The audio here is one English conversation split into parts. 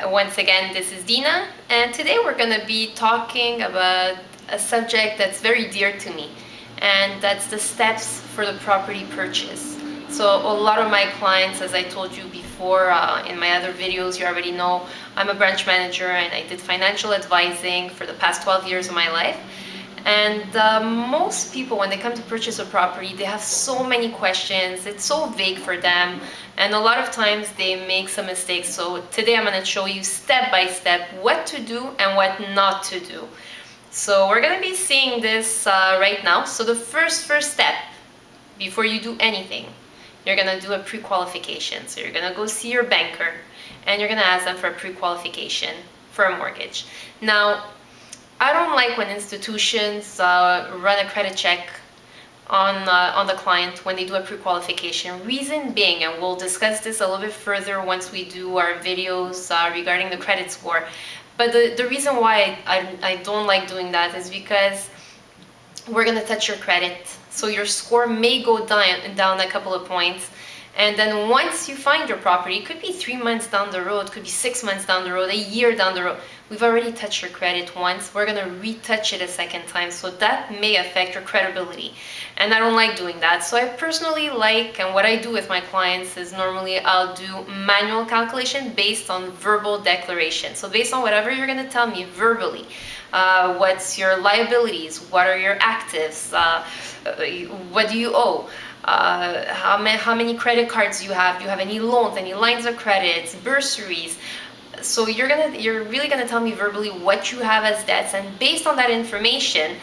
Once again, this is Dina, and today we're going to be talking about a subject that's very dear to me, and that's the steps for the property purchase. So a lot of my clients, as I told you before in my other videos, you already know I'm a branch manager and I did financial advising for the past 12 years of my life. And most people, when they come to purchase a property, they have so many questions. It's so vague for them. And a lot of times they make some mistakes. So today I'm going to show you step by step what to do and what not to do. So we're going to be seeing this right now. So the first step before you do anything, you're going to do a pre-qualification. So you're going to go see your banker and you're going to ask them for a pre-qualification for a mortgage. Now, I don't like when institutions run a credit check on the client when they do a pre-qualification. Reason being, and we'll discuss this a little bit further once we do our videos regarding the credit score, but the reason why I don't like doing that is because we're going to touch your credit. So your score may go down a couple of points. And then once you find your property, it could be 3 months down the road, could be 6 months down the road, a year down the road. We've already touched your credit once. We're going to retouch it a second time. So that may affect your credibility. And I don't like doing that. So I personally like, and what I do with my clients is normally I'll do manual calculation based on verbal declaration. So based on whatever you're going to tell me verbally. What's your liabilities? What are your actives? What do you owe? How many credit cards you have? Do you have any loans, any lines of credits, bursaries? So you're really gonna tell me verbally what you have as debts, and based on that information,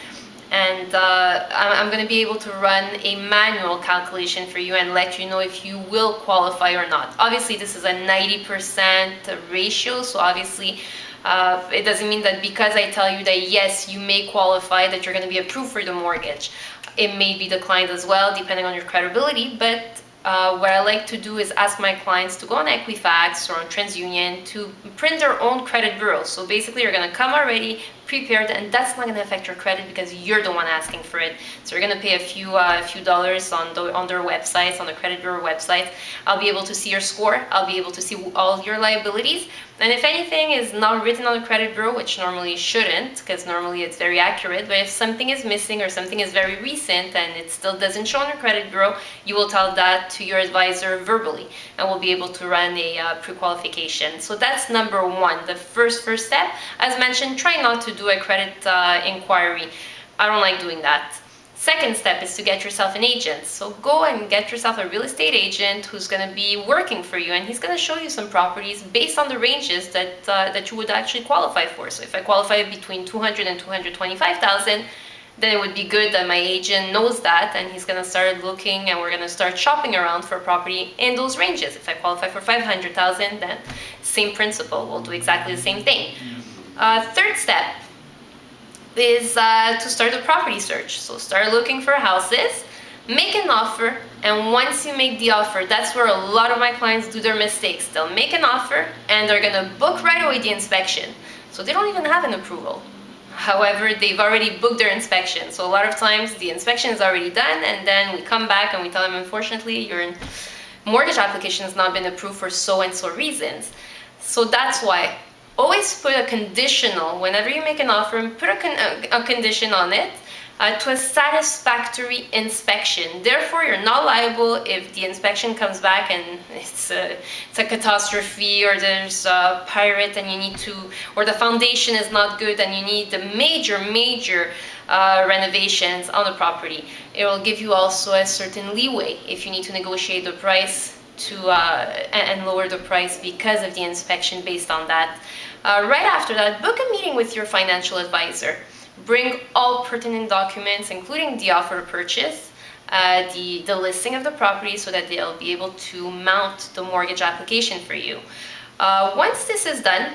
and I'm gonna be able to run a manual calculation for you and let you know if you will qualify or not. Obviously, this is a 90% ratio, so obviously it doesn't mean that because I tell you that yes, you may qualify, that you're going to be approved for the mortgage. It may be declined as well, depending on your credibility, but what I like to do is ask my clients to go on Equifax or on TransUnion to print their own credit bureau. So basically you're going to come already prepared, and that's not going to affect your credit because you're the one asking for it. So you're going to pay a few dollars on their websites, on the credit bureau websites. I'll be able to see your score. I'll be able to see all your liabilities. And if anything is not written on the credit bureau, which normally shouldn't, because normally it's very accurate, but if something is missing or something is very recent and it still doesn't show on your credit bureau, you will tell that to your advisor verbally, and we'll be able to run a pre-qualification. So that's number one, the first step. As mentioned, try not to do a credit inquiry. I don't like doing that. Second step is to get yourself an agent. So go and get yourself a real estate agent who's going to be working for you, and he's going to show you some properties based on the ranges that you would actually qualify for. So if I qualify between 200 and 225,000, then it would be good that my agent knows that, and he's going to start looking, and we're going to start shopping around for a property in those ranges. If I qualify for 500,000, then same principle. We'll do exactly the same thing. Third step is to start a property search. So start looking for houses, make an offer, and once you make the offer, that's where a lot of my clients do their mistakes. They'll make an offer and they're gonna book right away the inspection. So they don't even have an approval. However, they've already booked their inspection. So a lot of times the inspection is already done, and then we come back and we tell them, unfortunately, your mortgage application has not been approved for so and so reasons. So that's why always put a conditional, whenever you make an offer, and put a condition on it to a satisfactory inspection. Therefore, you're not liable if the inspection comes back and it's a catastrophe, or there's a pirate and you need to, or the foundation is not good and you need the major renovations on the property. It will give you also a certain leeway if you need to negotiate the price and lower the price because of the inspection based on that. Right after that, book a meeting with your financial advisor. Bring all pertinent documents, including the offer to purchase, the listing of the property, so that they'll be able to mount the mortgage application for you. Once this is done,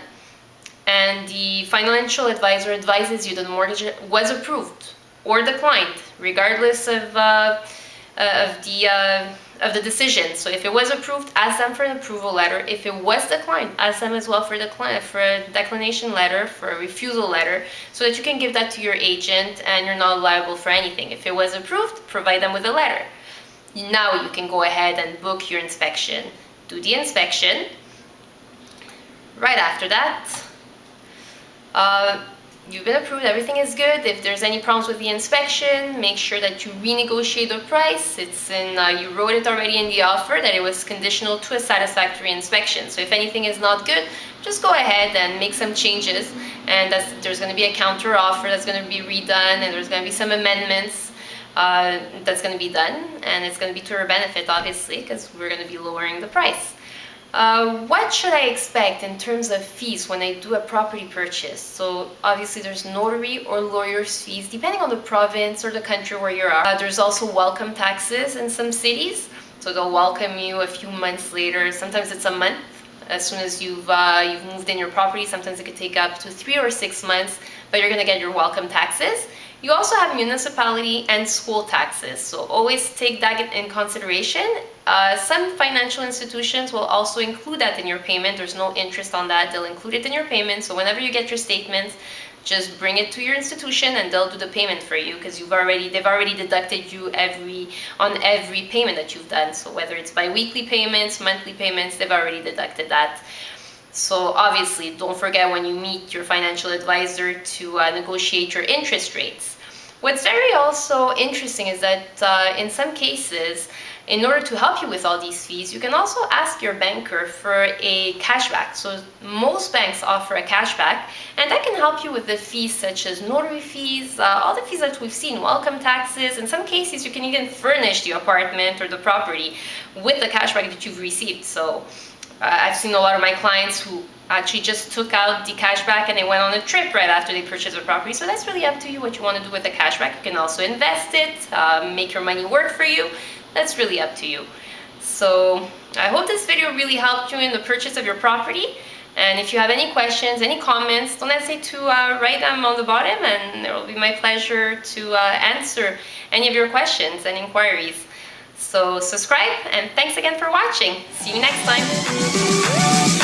and the financial advisor advises you that the mortgage was approved or declined, regardless of the decision. So if it was approved, ask them for an approval letter. If it was declined, ask them as well for a declination letter, for a refusal letter, so that you can give that to your agent and you're not liable for anything. If it was approved, provide them with a letter. Now you can go ahead and book your inspection. Do the inspection. Right after that, you've been approved, everything is good. If there's any problems with the inspection, make sure that you renegotiate the price. You wrote it already in the offer that it was conditional to a satisfactory inspection. So if anything is not good, just go ahead and make some changes, and there's going to be a counter offer that's going to be redone, and there's going to be some amendments that's going to be done, and it's going to be to our benefit, obviously, because we're going to be lowering the price. What should I expect in terms of fees when I do a property purchase? So obviously there's notary or lawyer's fees, depending on the province or the country where you are. There's also welcome taxes in some cities. So they'll welcome you a few months later. Sometimes it's a month. As soon as you've moved in your property, sometimes it could take up to 3 or 6 months, but you're going to get your welcome taxes. You also have municipality and school taxes, so always take that in consideration. Some financial institutions will also include that in your payment. There's no interest on that. They'll include it in your payment, so whenever you get your statements, just bring it to your institution and they'll do the payment for you, because they've already deducted you on every payment that you've done. So whether it's bi-weekly payments, monthly payments, they've already deducted that. So obviously, don't forget when you meet your financial advisor to negotiate your interest rates. What's very also interesting is that in some cases, in order to help you with all these fees, you can also ask your banker for a cashback. So most banks offer a cashback, and that can help you with the fees such as notary fees, all the fees that we've seen, welcome taxes. In some cases, you can even furnish the apartment or the property with the cashback that you've received. So I've seen a lot of my clients who actually just took out the cashback and they went on a trip right after they purchased a property. So that's really up to you what you want to do with the cashback. You can also invest it, make your money work for you. That's really up to you. So I hope this video really helped you in the purchase of your property. And if you have any questions, any comments, don't hesitate to write them on the bottom, and it will be my pleasure to answer any of your questions and inquiries. So subscribe, and thanks again for watching. See you next time.